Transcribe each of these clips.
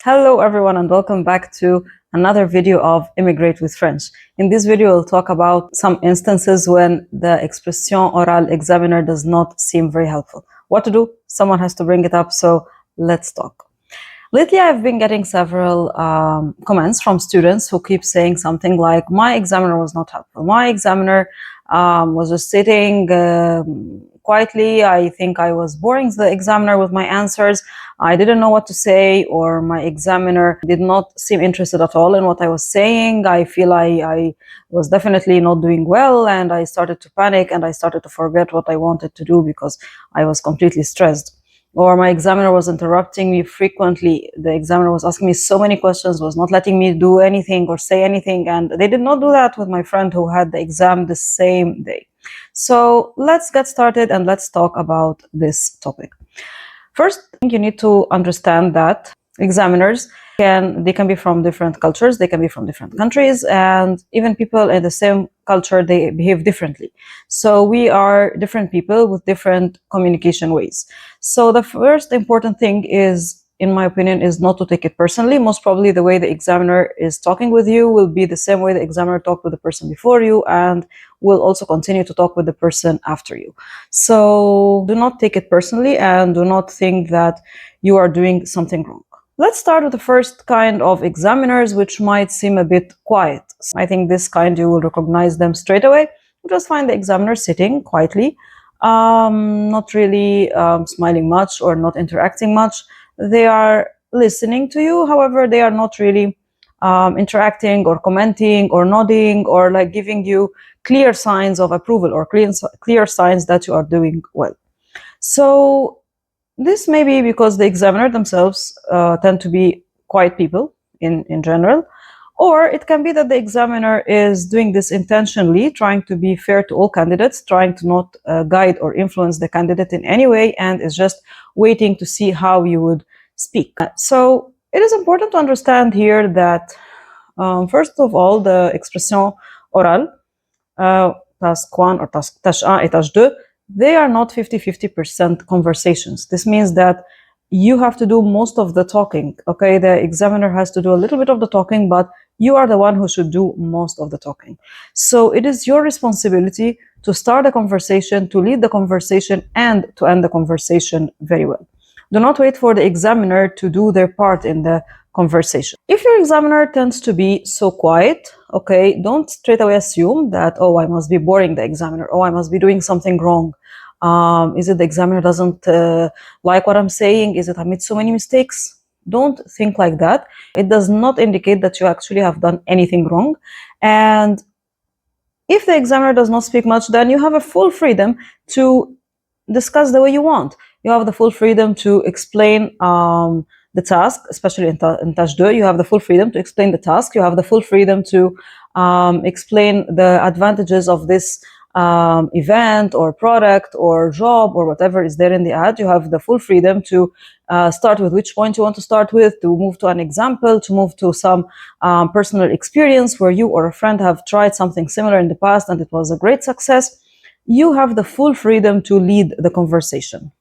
Hello everyone and welcome back to another video of Immigrate with French. In this video we'll talk about some instances when the expression oral examiner does not seem very helpful. What to do? Someone has to bring it up, so let's talk. Lately I've been getting several comments from students who keep saying something like, my examiner was not helpful, my examiner was just sitting quietly, I think I was boring the examiner with my answers, I didn't know what to say, or my examiner did not seem interested at all in what I was saying, I feel I was definitely not doing well, and I started to panic and I started to forget what I wanted to do because I was completely stressed. Or my examiner was interrupting me frequently. The examiner was asking me so many questions, was not letting me do anything or say anything, and they did not do that with my friend who had the exam the same day. So let's get started and let's talk about this topic. First, you need to understand that examiners can be from different cultures, they can be from different countries, and even people in the same culture, they behave differently. So we are different people with different communication ways. So the first important thing is, in my opinion, is not to take it personally. Most probably the way the examiner is talking with you will be the same way the examiner talked with the person before you and will also continue to talk with the person after you. So do not take it personally and do not think that you are doing something wrong. Let's start with the first kind of examiners, which might seem a bit quiet. I think this kind, you will recognize them straight away. You just find the examiner sitting quietly, not really smiling much or not interacting much. They are listening to you, however, they are not really interacting or commenting or nodding or like giving you clear signs of approval or clear signs that you are doing well. So this may be because the examiner themselves tend to be quiet people in general, or it can be that the examiner is doing this intentionally, trying to be fair to all candidates, trying to not guide or influence the candidate in any way, and is just waiting to see how you would speak. So it is important to understand here that, first of all, the expression orale, task 1 or tâche 1 et tâche 2, they are not 50-50% conversations. This means that you have to do most of the talking, okay? The examiner has to do a little bit of the talking, but you are the one who should do most of the talking. So it is your responsibility to start a conversation, to lead the conversation, and to end the conversation very well. Do not wait for the examiner to do their part in the conversation. If your examiner tends to be so quiet, okay, don't straight away assume that, oh, I must be boring the examiner, oh, I must be doing something wrong. Is it the examiner doesn't like what I'm saying? Is it I made so many mistakes? Don't think like that. It does not indicate that you actually have done anything wrong. And if the examiner does not speak much, then you have a full freedom to discuss the way you want. You have the full freedom to explain the task, especially in tâche 2, you have the full freedom to explain the task. You have the full freedom to explain the advantages of this event or product or job or whatever is there in the ad. You have the full freedom to start with which point you want to start with, to move to an example, to move to some personal experience where you or a friend have tried something similar in the past and it was a great success. You have the full freedom to lead the conversation.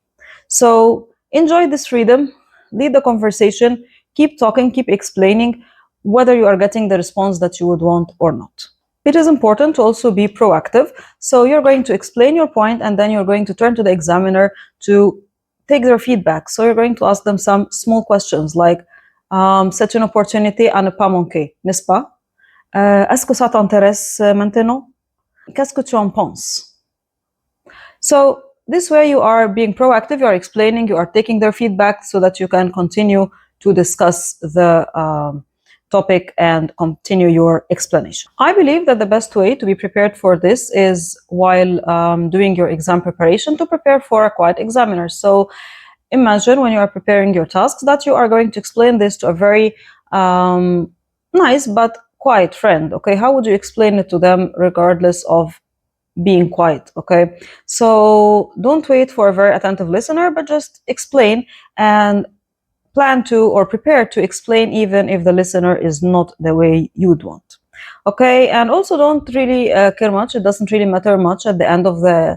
So enjoy this freedom, lead the conversation, keep talking, keep explaining whether you are getting the response that you would want or not. It is important to also be proactive. So you're going to explain your point and then you're going to turn to the examiner to take their feedback. So you're going to ask them some small questions like, c'est une opportunité à ne pas manquer, n'est-ce pas? Est-ce que ça t'intéresse maintenant? Qu'est-ce que tu en penses? So this way you are being proactive, you are explaining, you are taking their feedback so that you can continue to discuss the topic and continue your explanation. I believe that the best way to be prepared for this is while doing your exam preparation, to prepare for a quiet examiner. So imagine when you are preparing your tasks that you are going to explain this to a very nice but quiet friend, okay? How would you explain it to them regardless of being quiet, okay? So don't wait for a very attentive listener, but just explain and plan to or prepare to explain even if the listener is not the way you'd want, okay? And also don't really care much. It doesn't really matter much at the end of the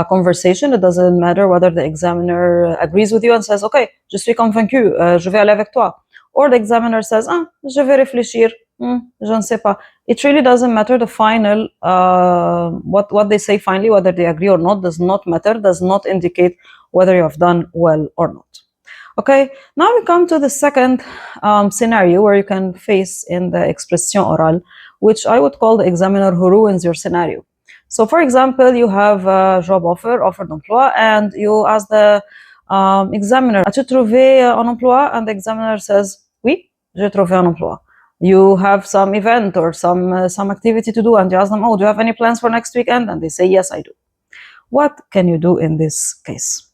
conversation. It doesn't matter whether the examiner agrees with you and says, okay, je suis convaincu, je vais aller avec toi. or the examiner says, je vais réfléchir, je ne sais pas. It really doesn't matter. The final, what they say finally, whether they agree or not, does not matter, does not indicate whether you have done well or not. Okay, now we come to the second scenario where you can face in the expression orale, which I would call the examiner who ruins your scenario. So for example, you have a job offer d'emploi, and you ask the examiner, as-tu trouvé un emploi? And the examiner says, oui, j'ai trouvé un emploi. You have some event or some activity to do, and you ask them, oh, do you have any plans for next weekend? And they say, yes, I do. What can you do in this case?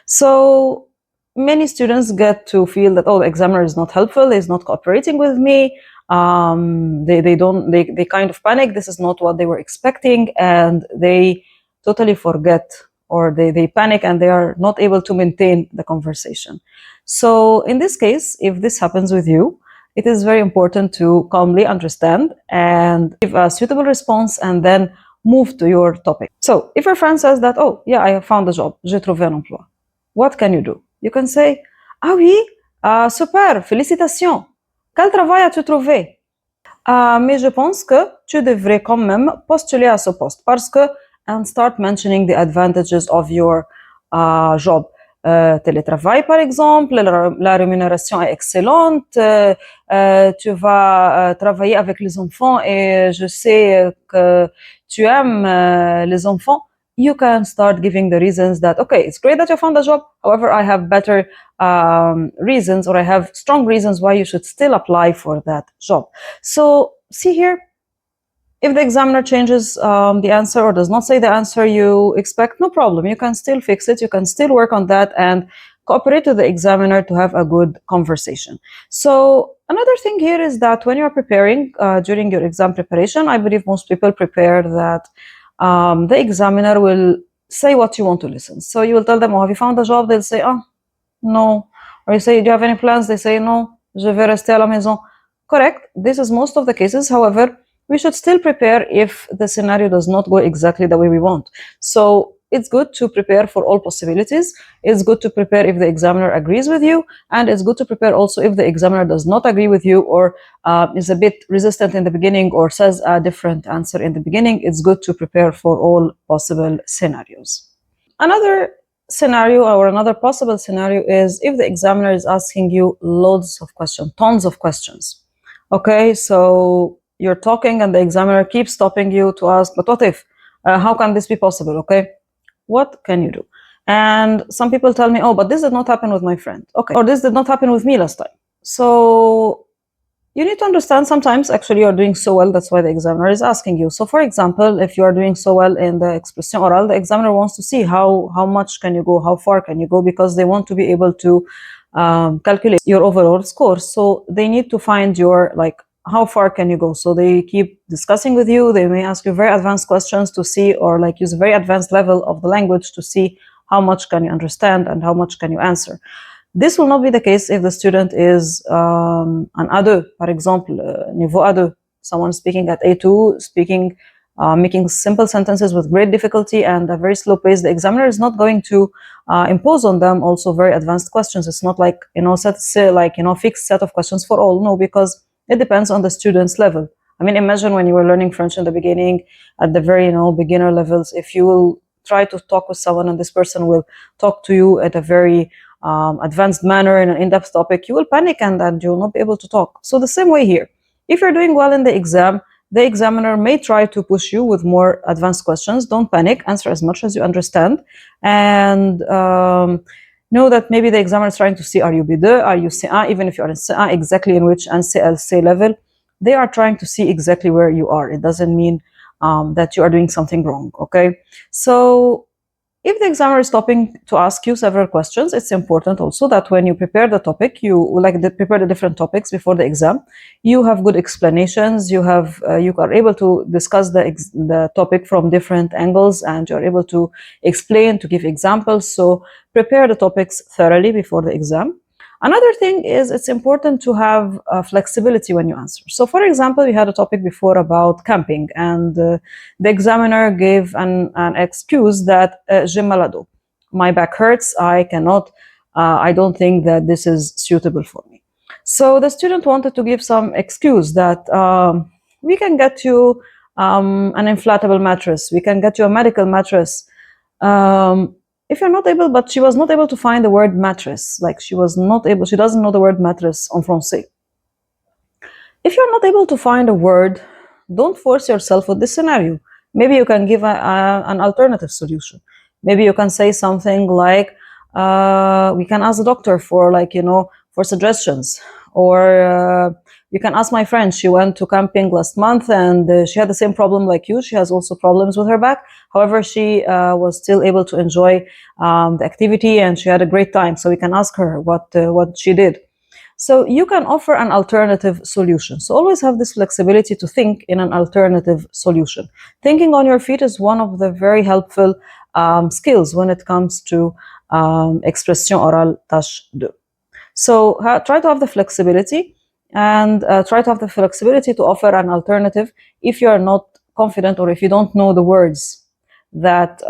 So many students get to feel that, oh, the examiner is not helpful, is not cooperating with me. They kind of panic. This is not what they were expecting, and they totally forget, or they panic and they are not able to maintain the conversation. So in this case, if this happens with you, it is very important to calmly understand and give a suitable response and then move to your topic. So if your friend says that, oh yeah, I have found a job, j'ai trouvé un emploi, what can you do? You can say, ah oui, super, félicitations. Quel travail as-tu trouvé? Mais je pense que tu devrais quand même postuler à ce poste parce que, and start mentioning the advantages of your job. Télétravail par exemple, la rémunération est excellente, tu vas travailler avec les enfants et je sais que tu aimes les enfants. You can start giving the reasons that, okay, it's great that you found a job, however, I have better reasons, or I have strong reasons why you should still apply for that job. So see here, if the examiner changes the answer or does not say the answer you expect, no problem. You can still fix it. You can still work on that and cooperate with the examiner to have a good conversation. So another thing here is that when you're preparing during your exam preparation, I believe most people prepare that the examiner will say what you want to listen. So you will tell them, oh, have you found a job? They'll say, oh, no. Or you say, do you have any plans? They say, no, je vais rester à la maison. Correct. This is most of the cases. However, we should still prepare if the scenario does not go exactly the way we want. So it's good to prepare for all possibilities. It's good to prepare if the examiner agrees with you, and it's good to prepare also if the examiner does not agree with you or is a bit resistant in the beginning or says a different answer in the beginning. It's good to prepare for all possible scenarios. Another scenario or another possible scenario is if the examiner is asking you loads of questions, tons of questions. Okay, so you're talking and the examiner keeps stopping you to ask, but what if? How can this be possible? Okay, what can you do? And some people tell me, oh, but this did not happen with my friend. Okay, or this did not happen with me last time. So you need to understand sometimes actually you're doing so well, that's why the examiner is asking you. So for example, if you are doing so well in the expression oral, the examiner wants to see how much can you go, how far can you go, because they want to be able to calculate your overall score. So they need to find your, like, how far can you go? So they keep discussing with you. They may ask you very advanced questions to see, or like use a very advanced level of the language to see how much can you understand and how much can you answer. This will not be the case if the student is an A2, for example, niveau A2, someone speaking at A2, speaking, making simple sentences with great difficulty and a very slow pace. The examiner is not going to impose on them also very advanced questions. It's not like, fixed set of questions for all. No, because it depends on the student's level. I mean, imagine when you were learning French in the beginning, at the very, beginner levels, if you will try to talk with someone and this person will talk to you at a very advanced manner in an in-depth topic, you will panic and you will not be able to talk. So the same way here, if you're doing well in the exam, the examiner may try to push you with more advanced questions. Don't panic, answer as much as you understand, and know that maybe the examiner is trying to see, are you B2, are you C1, even if you are in C1, exactly in which NCLC level, they are trying to see exactly where you are. It doesn't mean that you are doing something wrong, okay? So if the examiner is stopping to ask you several questions, it's important also that when you prepare the topic, prepare the different topics before the exam, you have good explanations, you are able to discuss the topic from different angles, and you're able to explain, to give examples. So prepare the topics thoroughly before the exam. Another thing is it's important to have flexibility when you answer. So for example, we had a topic before about camping, and the examiner gave an excuse that j'ai mal à dos. My back hurts, I cannot, I don't think that this is suitable for me. So the student wanted to give some excuse that we can get you an inflatable mattress, we can get you a medical mattress. If you're not able, but she was not able to find the word mattress, like she doesn't know the word mattress en français. If you're not able to find a word, don't force yourself with this scenario. Maybe you can give an alternative solution. Maybe you can say something like, we can ask the doctor for, like, for suggestions. Or you can ask my friend, she went to camping last month and she had the same problem like you. She has also problems with her back. However, she was still able to enjoy the activity and she had a great time. So we can ask her what she did. So you can offer an alternative solution. So always have this flexibility to think in an alternative solution. Thinking on your feet is one of the very helpful skills when it comes to expression orale tâche 2. So try to have the flexibility and try to have the flexibility to offer an alternative if you are not confident or if you don't know the words, that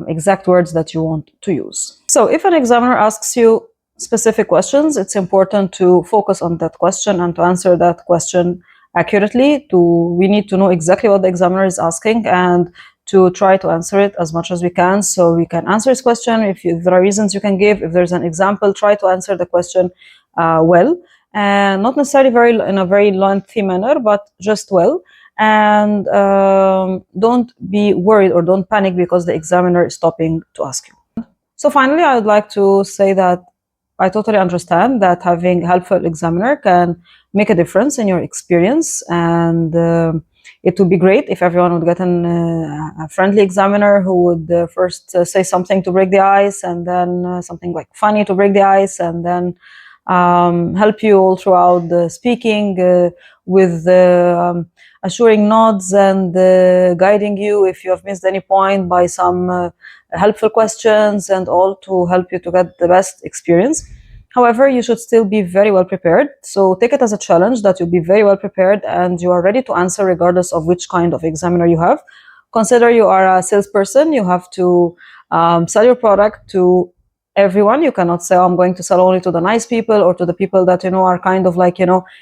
exact words that you want to use. So if an examiner asks you specific questions, it's important to focus on that question and to answer that question accurately. We need to know exactly what the examiner is asking and to try to answer it as much as we can, so we can answer his question. If there are reasons you can give, if there's an example, try to answer the question well, and not necessarily in a very lengthy manner, but just well. And don't be worried or don't panic because the examiner is stopping to ask you. So finally, I would like to say that I totally understand that having a helpful examiner can make a difference in your experience, and it would be great if everyone would get a friendly examiner who would first say something to break the ice, and then something like funny to break the ice, and then help you all throughout the speaking with assuring nods and guiding you if you have missed any point by some helpful questions, and all to help you to get the best experience. However, you should still be very well prepared. So take it as a challenge that you'll be very well prepared and you are ready to answer regardless of which kind of examiner you have. Consider you are a salesperson. You have to sell your product to everyone. You cannot say, oh, I'm going to sell only to the nice people or to the people that, are kind of like,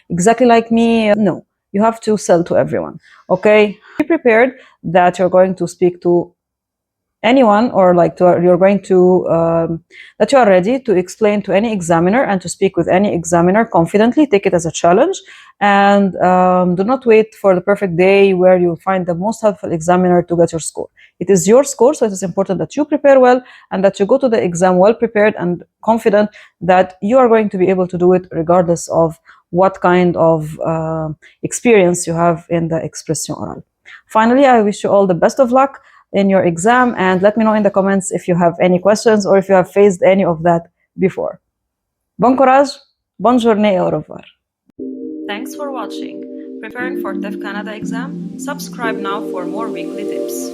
exactly like me. No, you have to sell to everyone. Okay? Be prepared that you're going to speak to anyone, or like you're going to that you are ready to explain to any examiner and to speak with any examiner confidently. Take it as a challenge, and do not wait for the perfect day where you'll find the most helpful examiner to get your score. It is your score, so it is important that you prepare well and that you go to the exam well prepared and confident that you are going to be able to do it regardless of what kind of experience you have in the expression orale. Finally, I wish you all the best of luck in your exam, and let me know in the comments if you have any questions or if you have faced any of that before. Bon courage, bonne journée et au revoir. Thanks for watching. Preparing for TEF Canada exam? Subscribe now for more weekly tips.